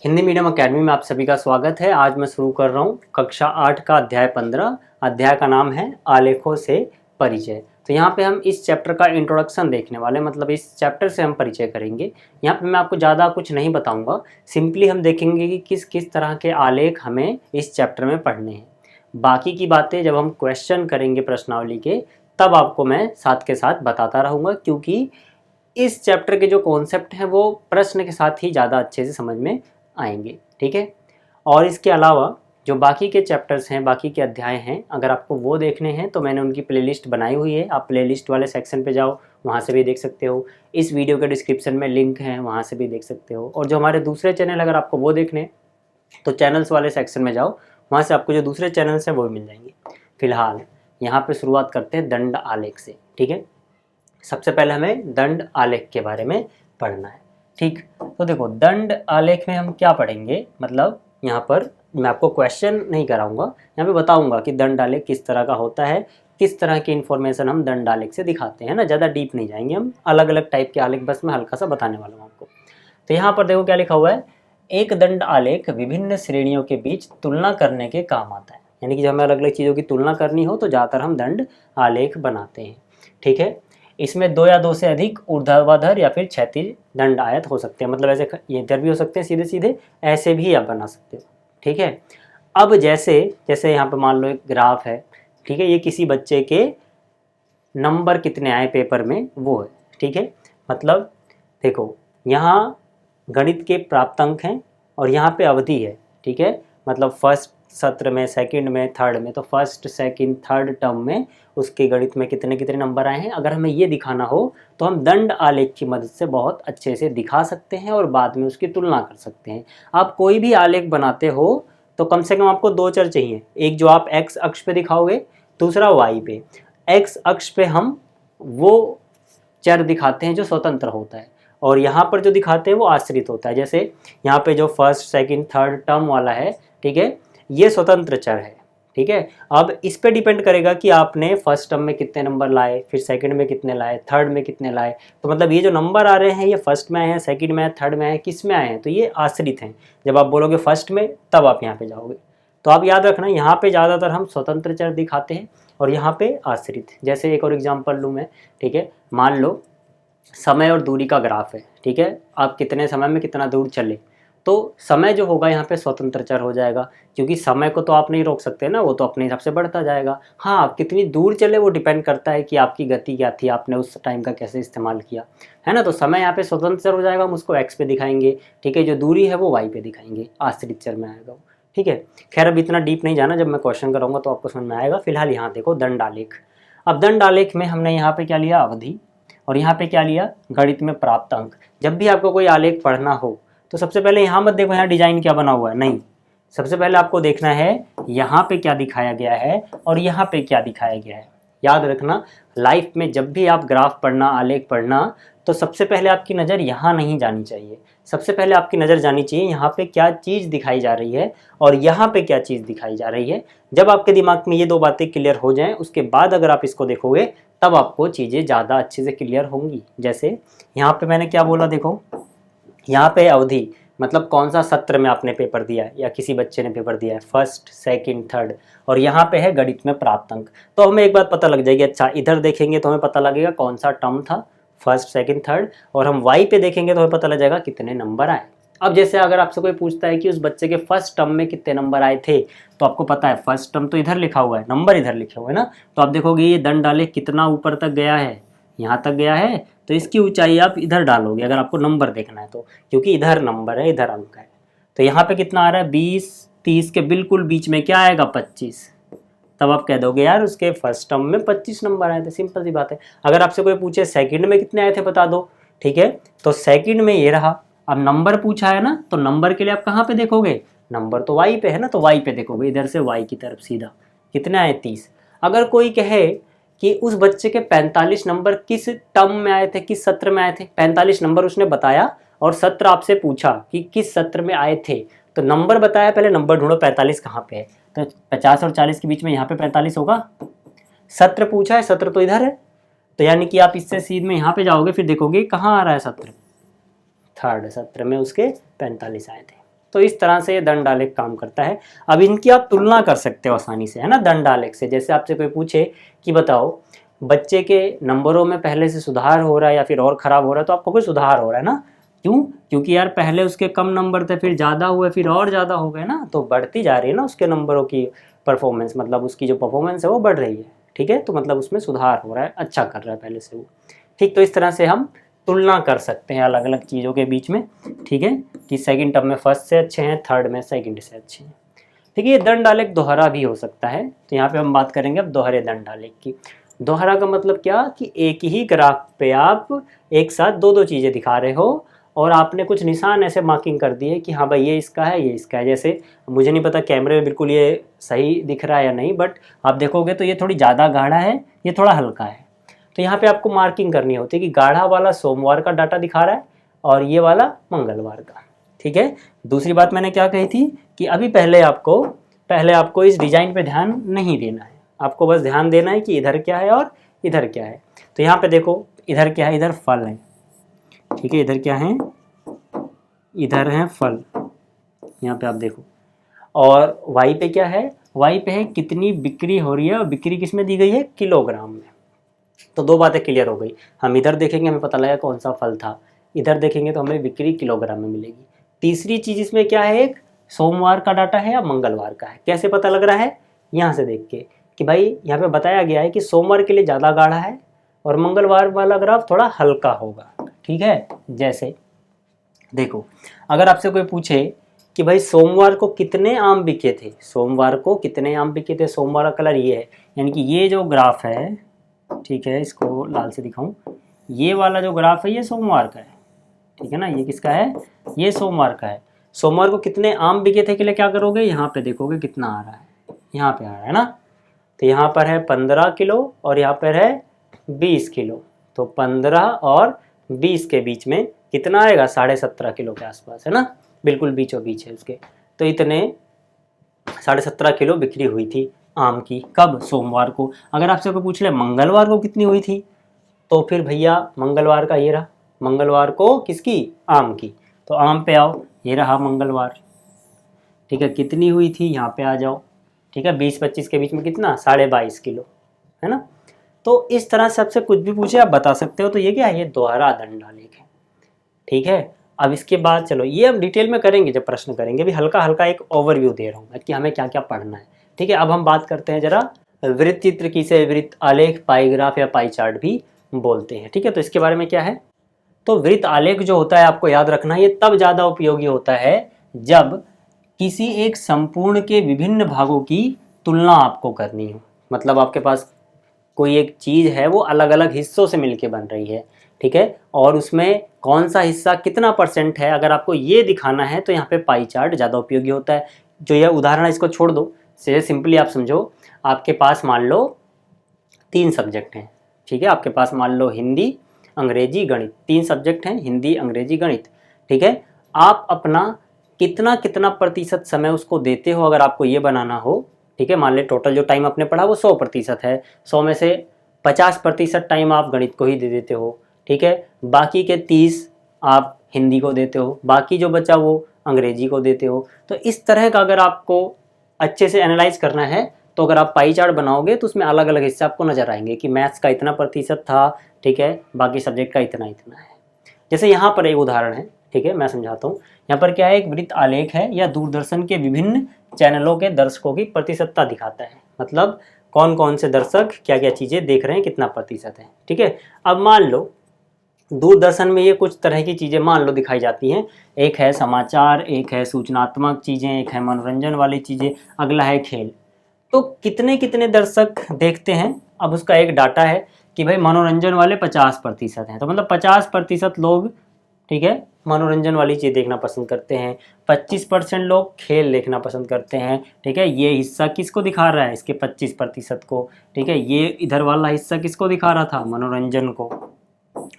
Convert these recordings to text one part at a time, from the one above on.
Hindi medium academy में आप सभी का स्वागत है। आज मैं शुरू कर रहा हूँ कक्षा 8 का अध्याय 15। अध्याय का नाम है आलेखों से परिचय। तो यहाँ पे हम इस चैप्टर का इंट्रोडक्शन देखने वाले हैं, मतलब इस चैप्टर से हम परिचय करेंगे। यहाँ पे मैं आपको ज़्यादा कुछ नहीं बताऊँगा, सिंपली हम देखेंगे कि किस किस तरह के आलेख हमें इस चैप्टर में पढ़ने हैं। बाकी की बातें जब हम क्वेश्चन करेंगे प्रश्नावली के, तब आपको मैं साथ के साथ बताता रहूँगा, क्योंकि इस चैप्टर के जो कॉन्सेप्ट हैं वो प्रश्न के साथ ही ज़्यादा अच्छे से समझ में आएंगे। ठीक है। और इसके अलावा जो बाकी के चैप्टर्स हैं, बाकी के अध्याय हैं, अगर आपको वो देखने हैं तो मैंने उनकी प्लेलिस्ट बनाई हुई है। आप प्लेलिस्ट वाले सेक्शन पे जाओ, वहाँ से भी देख सकते हो। इस वीडियो के डिस्क्रिप्शन में लिंक है, वहाँ से भी देख सकते हो। और जो हमारे दूसरे चैनल, अगर आपको वो देखने तो चैनल्स वाले सेक्शन में जाओ, वहाँ से आपको जो दूसरे चैनल्स हैं वो भी मिल जाएंगे। फिलहाल यहाँ पर शुरुआत करते हैं दंड आलेख से। ठीक है। सबसे पहले हमें दंड आलेख के बारे में पढ़ना है। ठीक। तो देखो, दंड आलेख में हम क्या पढ़ेंगे, मतलब यहाँ पर मैं आपको क्वेश्चन नहीं कराऊंगा, यहाँ पे बताऊंगा कि दंड आलेख किस तरह का होता है, किस तरह की इन्फॉर्मेशन हम दंड आलेख से दिखाते हैं ना। ज़्यादा डीप नहीं जाएंगे हम, अलग अलग टाइप के आलेख बस मैं हल्का सा बताने वाला हूँ आपको। तो यहाँ पर देखो क्या लिखा हुआ है, एक दंड आलेख विभिन्न श्रेणियों के बीच तुलना करने के काम आता है। यानी कि जब हमें अलग अलग चीज़ों की तुलना करनी हो तो ज़्यादातर हम दंड आलेख बनाते हैं। ठीक है। इसमें दो या दो से अधिक ऊर्ध्वाधर या फिर क्षैतिज दंड आयत हो सकते हैं, मतलब ऐसे ये इधर भी हो सकते हैं सीधे सीधे, ऐसे भी आप बना सकते हो। ठीक है। अब जैसे जैसे यहाँ पे मान लो एक ग्राफ है। ठीक है। ये किसी बच्चे के नंबर कितने आए पेपर में वो है। ठीक है। मतलब देखो, यहाँ गणित के प्राप्त अंक हैं और यहाँ पे अवधि है। ठीक है। मतलब फर्स्ट सत्र में, सेकंड में, थर्ड में, तो फर्स्ट सेकंड थर्ड टर्म में उसके गणित में कितने कितने नंबर आए हैं, अगर हमें ये दिखाना हो तो हम दंड आलेख की मदद से बहुत अच्छे से दिखा सकते हैं और बाद में उसकी तुलना कर सकते हैं। आप कोई भी आलेख बनाते हो तो कम से कम आपको दो चर चाहिए, एक जो आप एक्स अक्ष पे दिखाओगे, दूसरा वाई पे। एक्स अक्ष पे हम वो चर दिखाते हैं जो स्वतंत्र होता है, और यहाँ पर जो दिखाते हैं वो आश्रित होता है। जैसे यहाँ पे जो फर्स्ट सेकंड थर्ड टर्म वाला है, ठीक है, ये स्वतंत्र चर है। ठीक है। अब इस पे डिपेंड करेगा कि आपने फर्स्ट टर्म में कितने नंबर लाए, फिर सेकंड में कितने लाए, थर्ड में कितने लाए। तो मतलब ये जो नंबर आ रहे हैं ये फर्स्ट में आए हैं, सेकंड में आए, थर्ड में आए, किस में आए हैं, तो ये आश्रित हैं। जब आप बोलोगे फर्स्ट में, तब आप यहाँ पे जाओगे। तो आप याद रखना, यहाँ पे ज़्यादातर हम स्वतंत्र चर दिखाते हैं और यहाँ पे आश्रित। जैसे एक और एग्जाम्पल लूँ मैं। ठीक है। मान लो समय और दूरी का ग्राफ है। ठीक है। आप कितने समय में कितना दूर चले, तो समय जो होगा यहाँ पे स्वतंत्र चर हो जाएगा, क्योंकि समय को तो आप नहीं रोक सकते ना, वो तो अपने हिसाब से बढ़ता जाएगा। हाँ, आप कितनी दूर चले वो डिपेंड करता है कि आपकी गति क्या थी, आपने उस टाइम का कैसे इस्तेमाल किया, है ना। तो समय यहाँ पे स्वतंत्र चर हो जाएगा, हम उसको एक्स पे दिखाएंगे। ठीक है। जो दूरी है वो वाई पे दिखाएंगे, आश्रित चर में आएगा वो। ठीक है। खैर अब इतना डीप नहीं जाना, जब मैं क्वेश्चन कराऊंगा तो आपको समझ में आएगा। फिलहाल यहाँ देखो दंड आलेख। अब दंड आलेख में हमने यहाँ पे क्या लिया, अवधि, और यहाँ पे क्या लिया, गणित में प्राप्त अंक। जब भी आपको कोई आलेख पढ़ना हो तो सबसे पहले यहाँ मत देखो यहाँ डिजाइन क्या बना हुआ है, नहीं। सबसे पहले आपको देखना है यहाँ पे क्या दिखाया गया है और यहाँ पे क्या दिखाया गया है। याद रखना, लाइफ में जब भी आप ग्राफ पढ़ना, आलेख पढ़ना, तो सबसे पहले आपकी नज़र यहाँ नहीं जानी चाहिए। सबसे पहले आपकी नज़र जानी चाहिए यहाँ पे क्या चीज़ दिखाई जा रही है और यहाँ पे क्या चीज़ दिखाई जा रही है। जब आपके दिमाग में ये दो बातें क्लियर हो जाएं, उसके बाद अगर आप इसको देखोगे तब आपको चीज़ें ज़्यादा अच्छे से क्लियर होंगी। जैसे यहाँ पे मैंने क्या बोला, देखो यहाँ पे अवधि, मतलब कौन सा सत्र में आपने पेपर दिया है या किसी बच्चे ने पेपर दिया है, फर्स्ट सेकंड थर्ड, और यहाँ पे है गणित में प्राप्त अंक। तो हमें एक बात पता लग जाएगी, अच्छा इधर देखेंगे तो हमें पता लगेगा कौन सा टर्म था, फर्स्ट सेकंड थर्ड, और हम वाई पे देखेंगे तो हमें पता लग जाएगा कितने नंबर आए। अब जैसे अगर आपसे कोई पूछता है कि उस बच्चे के फर्स्ट टर्म में कितने नंबर आए थे, तो आपको पता है फर्स्ट टर्म तो इधर लिखा हुआ है, नंबर इधर लिखे हुए हैं ना, तो आप देखोगे ये दंड आलेख कितना ऊपर तक गया है, यहाँ तक गया है, तो इसकी ऊंचाई आप इधर डालोगे अगर आपको नंबर देखना है तो, क्योंकि इधर नंबर है, इधर अंक है। तो यहाँ पे कितना आ रहा है, 20, 30 के बिल्कुल बीच में क्या आएगा, 25। तब आप कह दोगे यार उसके फर्स्ट टर्म में 25 नंबर आए थे, सिंपल सी बात है। अगर आपसे कोई पूछे सेकंड में कितने आए थे बता दो, ठीक है, तो सेकंड में ये रहा। अब नंबर पूछा है ना, तो नंबर के लिए आप कहाँ पे देखोगे, नंबर तो वाई पे है ना, तो वाई पे देखोगे, इधर से वाई की तरफ सीधा। कितने आए, 30। अगर कोई कहे कि उस बच्चे के 45 नंबर किस टर्म में आए थे, किस सत्र में आए थे, 45 नंबर उसने बताया और सत्र आपसे पूछा कि किस सत्र में आए थे, तो नंबर बताया, पहले नंबर ढूंढो 45 कहाँ पे है, तो 50 और 40 के बीच में यहाँ पे 45 होगा। सत्र पूछा है, सत्र तो इधर है, तो यानी कि आप इससे सीध में यहाँ पे जाओगे, फिर देखोगे कहाँ आ रहा है सत्र, थर्ड सत्र में उसके 45 आए थे। तो इस तरह से ये दंड आलेख काम करता है। अब इनकी आप तुलना कर सकते हो आसानी से, है ना, दंड आलेख से। जैसे आपसे कोई पूछे कि बताओ बच्चे के नंबरों में पहले से सुधार हो रहा है या फिर और ख़राब हो रहा है, तो आपको कोई सुधार हो रहा है ना। क्यों? क्योंकि यार पहले उसके कम नंबर थे, फिर ज़्यादा हुए, फिर और ज़्यादा हो गए ना, तो बढ़ती जा रही है ना उसके नंबरों की परफॉर्मेंस, मतलब उसकी जो परफॉर्मेंस है वो बढ़ रही है। ठीक है, तो मतलब उसमें सुधार हो रहा है, अच्छा कर रहा है पहले से वो। ठीक, तो इस तरह से हम तुलना कर सकते हैं अलग अलग चीज़ों के बीच में। ठीक है, कि सेकंड टर्म में फर्स्ट से अच्छे हैं, थर्ड में सेकंड से अच्छे हैं। ठीक है, ये दंड आलेख दोहरा भी हो सकता है। तो यहाँ पे हम बात करेंगे अब दोहरे दंड आलेख की। दोहरा का मतलब क्या कि एक ही ग्राफ पे आप एक साथ दो दो चीज़ें दिखा रहे हो और आपने कुछ निशान ऐसे मार्किंग कर दिए कि हाँ भाई ये इसका है, ये इसका है। जैसे मुझे नहीं पता कैमरे में बिल्कुल ये सही दिख रहा है या नहीं, बट आप देखोगे तो ये थोड़ी ज़्यादा गाढ़ा है, ये थोड़ा हल्का है। तो यहाँ पे आपको मार्किंग करनी होती है कि गाढ़ा वाला सोमवार का डाटा दिखा रहा है और ये वाला मंगलवार का। ठीक है, दूसरी बात मैंने क्या कही थी कि अभी पहले आपको इस डिजाइन पे ध्यान नहीं देना है, आपको बस ध्यान देना है कि इधर क्या है और इधर क्या है। तो यहाँ पे देखो इधर क्या है, इधर फल है। ठीक है, इधर क्या है, इधर है फल, यहाँ पे आप देखो। और वाई पे क्या है, वाई पे है कितनी बिक्री हो रही है, और बिक्री किस में दी गई है, किलोग्राम में। तो दो बातें क्लियर हो गई, हम इधर देखेंगे हमें पता लगेगा कौन सा फल था, इधर देखेंगे तो हमें बिक्री किलोग्राम में मिलेगी। तीसरी चीज इसमें क्या है, एक सोमवार का डाटा है या मंगलवार का है। कैसे पता लग रहा है, यहाँ से देख के कि भाई यहाँ पे बताया गया है कि सोमवार के लिए ज़्यादा गाढ़ा है और मंगलवार वाला ग्राफ थोड़ा हल्का होगा। ठीक है, जैसे देखो अगर आपसे कोई पूछे कि भाई सोमवार को कितने आम बिके थे, सोमवार को कितने आम बिके थे, सोमवार का कलर ये है, यानी कि ये जो ग्राफ है, ठीक है इसको लाल से दिखाऊं, ये वाला जो ग्राफ है ये सोमवार का है। ठीक है ना, ये किसका है, ये सोमवार का है। सोमवार को कितने आम बिके थे के लिए क्या करोगे, यहाँ पे देखोगे कितना आ रहा है, यहाँ पे आ रहा है ना। तो यहाँ पर है 15 किलो और यहाँ पर है 20 किलो। तो 15 और 20 के बीच में कितना आएगा, 17.5 किलो के आसपास, है ना, बिल्कुल बीचों बीच है उसके। तो इतने 17.5 किलो बिक्री हुई थी आम की, कब, सोमवार को। अगर आपसे कोई पूछ ले मंगलवार को कितनी हुई थी, तो फिर भैया मंगलवार का ये रहा, मंगलवार को किसकी, आम की। तो आम पे आओ, ये रहा मंगलवार। ठीक है, कितनी हुई थी, यहाँ पे आ जाओ। ठीक है, 20-25 के बीच में कितना, 22.5 किलो, है ना। तो इस तरह से आपसे कुछ भी पूछे आप बता सकते हो। तो ये क्या है, ये दोहरा दंड आलेख है। ठीक है, अब इसके बाद चलो ये हम डिटेल में करेंगे जब प्रश्न करेंगे, भी हल्का हल्का एक ओवरव्यू दे रहा हूँ मैं कि हमें क्या क्या पढ़ना है। ठीक है, अब हम बात करते हैं जरा वृत्त चित्र की से वृत्त आलेख, पाई ग्राफ या पाई चार्ट भी बोलते हैं। ठीक है, तो इसके बारे में क्या है, तो वृत्त आलेख जो होता है आपको याद रखना, ये तब ज़्यादा उपयोगी होता है जब किसी एक संपूर्ण के विभिन्न भागों की तुलना आपको करनी हो। मतलब आपके पास कोई एक चीज़ है वो अलग अलग हिस्सों से मिलके बन रही है। ठीक है, और उसमें कौन सा हिस्सा कितना % है, अगर आपको ये दिखाना है तो यहाँ पे पाई चार्ट ज़्यादा उपयोगी होता है। जो यह उदाहरण है इसको छोड़ दो, से सिंपली आप समझो, आपके पास मान लो 3 सब्जेक्ट हैं। ठीक है, आपके पास मान लो हिंदी, अंग्रेजी, गणित, 3 सब्जेक्ट हैं, हिंदी, अंग्रेजी, गणित। ठीक है, आप अपना कितना कितना % समय उसको देते हो, अगर आपको ये बनाना हो। ठीक है, मान ले टोटल जो टाइम आपने पढ़ा वो 100% है, 100 में से 50% टाइम आप गणित को ही दे देते हो। ठीक है, बाकी के 30 आप हिंदी को देते हो, बाकी जो बचा वो अंग्रेजी को देते हो। तो इस तरह का अगर आपको अच्छे से एनालाइज करना है तो अगर आप पाई चार्ट बनाओगे तो उसमें अलग अलग हिस्से आपको नजर आएंगे कि मैथ्स का इतना % था, ठीक है, बाकी सब्जेक्ट का इतना इतना है। जैसे यहाँ पर एक उदाहरण है, ठीक है, मैं समझाता हूँ। यहाँ पर क्या है, एक वृत्त आलेख है या दूरदर्शन के विभिन्न चैनलों के दर्शकों की प्रतिशतता दिखाता है। मतलब कौन कौन से दर्शक क्या क्या चीज़ें देख रहे हैं, कितना % है। ठीक है, अब मान लो दूरदर्शन में ये कुछ तरह की चीज़ें मान लो दिखाई जाती हैं। एक है समाचार, एक है सूचनात्मक चीज़ें, एक है मनोरंजन वाली चीज़ें, अगला है खेल। तो कितने कितने दर्शक देखते हैं, अब उसका एक डाटा है कि भाई मनोरंजन वाले 50% हैं, तो मतलब 50% लोग, ठीक है, मनोरंजन वाली चीज़ देखना पसंद करते हैं, 25% लोग खेल देखना पसंद करते हैं। ठीक है, ये हिस्सा किसको दिखा रहा है, इसके 25% को। ठीक है, ये इधर वाला हिस्सा किसको दिखा रहा था, मनोरंजन को।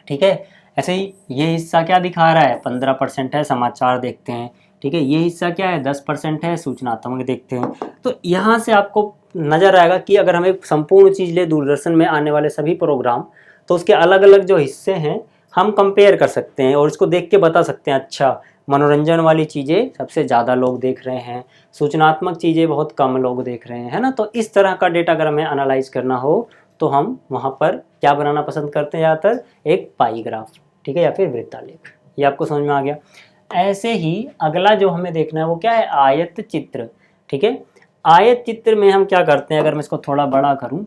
ठीक है, ऐसे ही ये हिस्सा क्या दिखा रहा है, 15% है, समाचार देखते हैं। ठीक है, ये हिस्सा क्या है, 10% है, सूचनात्मक देखते हैं। तो यहाँ से आपको नज़र आएगा कि अगर हम एक संपूर्ण चीज़ ले, दूरदर्शन में आने वाले सभी प्रोग्राम, तो उसके अलग अलग जो हिस्से हैं हम कंपेयर कर सकते हैं और इसको देख के बता सकते हैं, अच्छा मनोरंजन वाली चीज़ें सबसे ज़्यादा लोग देख रहे हैं, सूचनात्मक चीज़ें बहुत कम लोग देख रहे हैं, है ना। तो इस तरह का डेटा अगर हमें एनालाइज करना हो तो हम वहाँ पर क्या बनाना पसंद करते हैं ज़्यादातर, एक पाई ग्राफ, ठीक है, या फिर वृत्तालेख। ये आपको समझ में आ गया। ऐसे ही अगला जो हमें देखना है वो क्या है, आयत चित्र, ठीक है। आयत चित्र में हम क्या करते हैं, अगर मैं इसको थोड़ा बड़ा करूँ,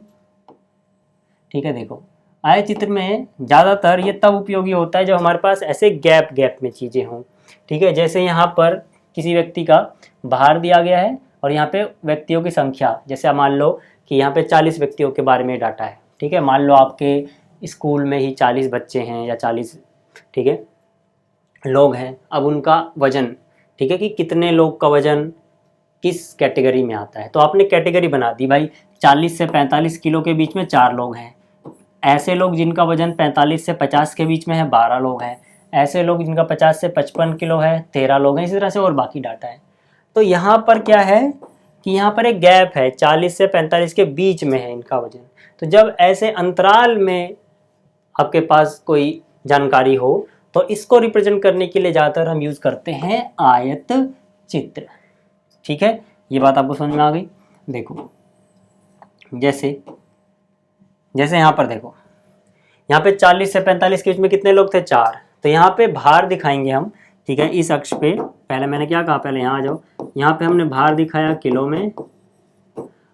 ठीक है, देखो आयत चित्र में ज़्यादातर ये तब उपयोगी होता है जब हमारे पास ऐसे गैप गैप में चीज़ें हों, ठीक है। जैसे यहाँ पर किसी व्यक्ति का भार दिया गया है और यहाँ पे व्यक्तियों की संख्या, जैसे मान लो कि यहाँ पे 40 व्यक्तियों के बारे में डाटा है, ठीक है। मान लो आपके स्कूल में ही 40 बच्चे हैं या 40, ठीक है, लोग हैं। अब उनका वजन, ठीक है, कि कितने लोग का वजन किस कैटेगरी में आता है, तो आपने कैटेगरी बना दी भाई, 40 से 45 किलो के बीच में 4 लोग हैं, ऐसे लोग जिनका वजन 45 से 50 के बीच में है 12 लोग हैं, ऐसे लोग जिनका 50 से 55 किलो है 13 लोग हैं, इसी तरह से और बाकी डाटा है। तो यहाँ पर क्या है कि यहाँ पर एक गैप है, 40 से 45 के बीच में है इनका वजन। तो जब ऐसे अंतराल में आपके पास कोई जानकारी हो तो इसको रिप्रेजेंट करने के लिए ज़्यादातर हम यूज़ करते हैं आयत चित्र, ठीक है। ये बात आपको समझ में आ गई। देखो जैसे यहाँ पर देखो, यहाँ पे 40 से 45 के बीच में कितने लोग थे, 4। तो यहाँ पे भार दिखाएंगे हम, ठीक है, इस अक्ष पे। पहले मैंने क्या कहा, पहले यहाँ आ जाओ, यहाँ पे हमने भार दिखाया किलो में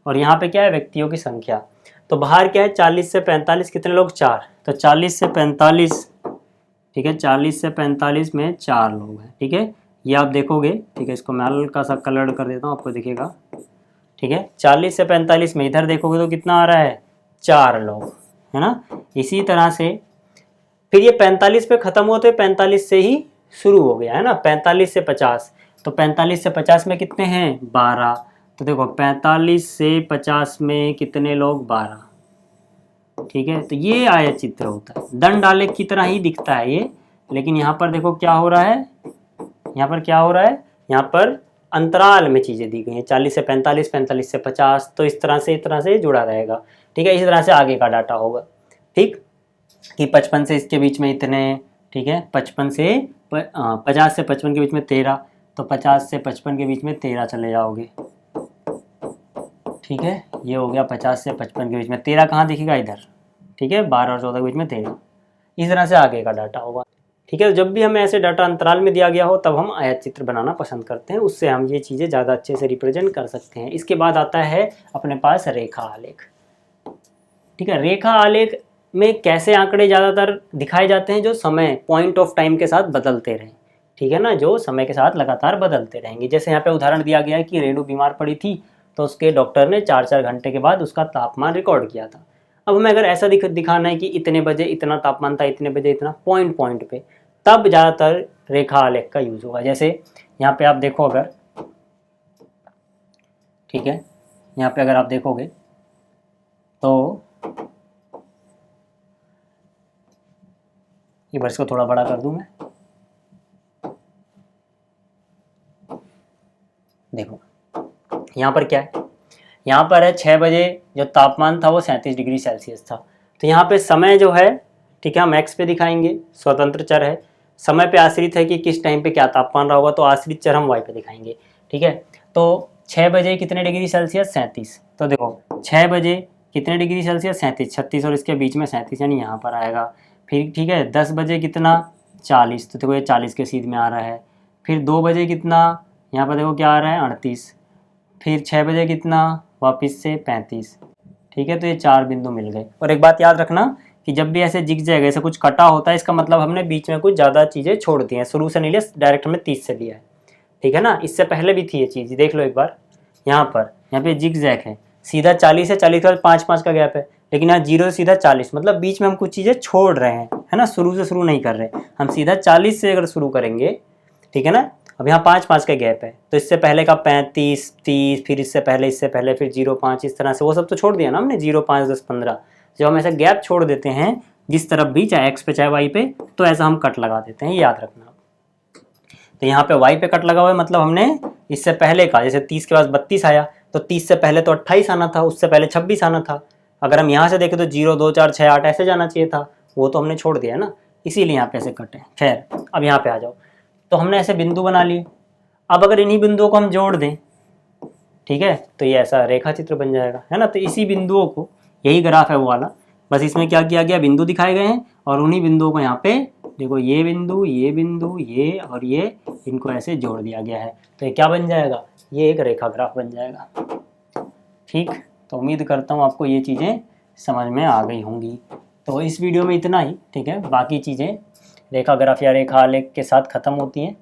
और यहाँ पे क्या है, व्यक्तियों की संख्या। तो भार क्या है, 40 से 45, कितने लोग, 4। तो 40 से 45, ठीक है, 40 से 45 में 4 लोग हैं, ठीक है। ये आप देखोगे, ठीक है, इसको मैं हल्का सा कलर कर देता हूँ, आपको दिखेगा, ठीक है। 40 से 45 में इधर देखोगे तो कितना आ रहा है, 4 लोग, है ना। इसी तरह से फिर ये 45 पे ख़त्म हुआ तो 45 से ही शुरू हो गया, है ना, 45 से 50। तो 45 से 50 में कितने हैं, 12। तो देखो 45 से 50 में कितने लोग, 12, ठीक है। तो ये आयत चित्र होता है, दंड आलेख की तरह ही दिखता है ये, लेकिन यहाँ पर देखो क्या हो रहा है, यहाँ पर क्या हो रहा है, यहाँ पर अंतराल में चीज़ें दी गई हैं, 40 से 45, 45 से 50। तो इस तरह से जुड़ा रहेगा, ठीक है। इसी तरह से आगे का डाटा होगा, ठीक, कि 55 से इसके बीच में इतने, ठीक है, 50 से 55 के बीच में 13। तो 50 से 55 के बीच में 13 चले जाओगे, ठीक है। ये हो गया 50 से 55 के बीच में 13, कहाँ दिखेगा, इधर, ठीक है, 12 और 14 के बीच में 13। इस तरह से आगे का डाटा होगा, ठीक है। जब भी हमें ऐसे डाटा अंतराल में दिया गया हो तब हम आयत चित्र बनाना पसंद करते हैं, उससे हम ये चीज़ें ज़्यादा अच्छे से रिप्रेजेंट कर सकते हैं। इसके बाद आता है अपने पास रेखा आलेख, ठीक है। रेखा आलेख में कैसे आंकड़े ज़्यादातर दिखाए जाते हैं, जो समय, पॉइंट ऑफ टाइम के साथ बदलते रहें, ठीक है ना, जो समय के साथ लगातार बदलते रहेंगे। जैसे यहाँ पे उदाहरण दिया गया है कि रेणु बीमार पड़ी थी तो उसके डॉक्टर ने 4-4 घंटे के बाद उसका तापमान रिकॉर्ड किया था। अब हमें अगर ऐसा दिखाना है कि इतने बजे इतना तापमान था, इतने बजे इतना, पॉइंट पे, तब ज़्यादातर रेखा आलेख का यूज़ होगा। जैसे यहाँ पे आप देखो अगर, ठीक है, यहाँ पे अगर आप देखोगे तो ये वर्ष को थोड़ा बड़ा कर दूं मैं, देखो यहाँ पर क्या है, यहाँ पर है 6 बजे जो तापमान था वो 37 डिग्री सेल्सियस था। तो यहाँ पे समय जो है, ठीक है, हम एक्स पे दिखाएंगे, स्वतंत्र चर है, समय पे आश्रित है कि किस टाइम पे क्या तापमान रहा होगा, तो आश्रित चर हम वाई पे दिखाएंगे, ठीक है। तो 6 बजे कितने डिग्री सेल्सियस, 37। तो देखो 6 बजे कितने डिग्री सेल्सियस, 37, 36 और इसके बीच में 37, यानी यहाँ पर आएगा। फिर ठीक है, 10 बजे कितना, 40, तो देखो ये 40 के सीध में आ रहा है। फिर 2 बजे कितना, यहाँ पर देखो क्या आ रहा है, 38। फिर 6 बजे कितना, वापस से 35, ठीक है। तो ये 4 बिंदु मिल गए। और एक बात याद रखना कि जब भी ऐसे जिग जाएगा, ऐसे कुछ कटा होता है, इसका मतलब हमने बीच में कुछ ज़्यादा चीज़ें छोड़ दी हैं, शुरू से नहीं लिया, डायरेक्ट हमने 30 से लिया है, ठीक है ना। इससे पहले भी थी ये चीज़, देख लो एक बार, यहाँ पे जिग जैग है, सीधा 40 है, 40 के बाद 5-5 का गैप है, लेकिन यहाँ 0 से सीधा 40, मतलब बीच में हम कुछ चीज़ें छोड़ रहे हैं, है ना, शुरू से शुरू नहीं कर रहे। हम सीधा 40 से अगर शुरू करेंगे, ठीक है ना। अब यहाँ 5-5 का गैप है, तो इससे पहले का 35, 30, फिर इससे पहले फिर 0, 5, इस तरह से वो सब तो छोड़ दिया ना हमने, 0, 5, 10, 15। जब हम ऐसा गैप छोड़ देते हैं जिस तरफ भी, चाहे एक्स पे चाहे वाई पे, तो ऐसा हम कट लगा देते हैं, ये याद रखना। तो यहाँ पे वाई पे कट लगा हुआ है, मतलब हमने इससे पहले का, जैसे 30 के बाद 32 आया, तो 30 से पहले तो 28 आना था, उससे पहले 26 आना था। अगर हम यहाँ से देखें तो 0, 2, 4, 6, 8 ऐसे जाना चाहिए था, वो तो हमने छोड़ दिया है ना, इसीलिए यहाँ पे ऐसे कट है। खैर अब यहाँ पे आ जाओ, तो हमने ऐसे बिंदु बना लिए। अब अगर इन्हीं बिंदुओं को हम जोड़ दें, ठीक है, तो ये ऐसा रेखा चित्र बन जाएगा, है ना। तो इसी बिंदुओं को, यही ग्राफ है वो वाला, बस इसमें क्या किया गया, बिंदु दिखाए गए हैं और उन्हीं बिंदुओं को यहाँ पे देखो, ये बिंदु, ये बिंदु, ये और ये, इनको ऐसे जोड़ दिया गया है। तो ये क्या बन जाएगा, ये एक रेखा ग्राफ बन जाएगा। ठीक, तो उम्मीद करता हूँ आपको ये चीज़ें समझ में आ गई होंगी। तो इस वीडियो में इतना ही, ठीक है। बाकी चीज़ें रेखा ग्राफ या रेखा आलेख के साथ ख़त्म होती हैं,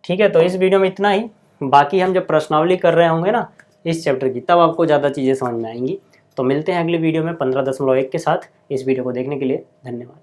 ठीक है। तो इस वीडियो में इतना ही। बाकी हम जब प्रश्नावली कर रहे होंगे ना इस चैप्टर की, तब आपको ज़्यादा चीज़ें समझ में आएंगी। तो मिलते हैं अगले वीडियो में 15.1 के साथ। इस वीडियो को देखने के लिए धन्यवाद।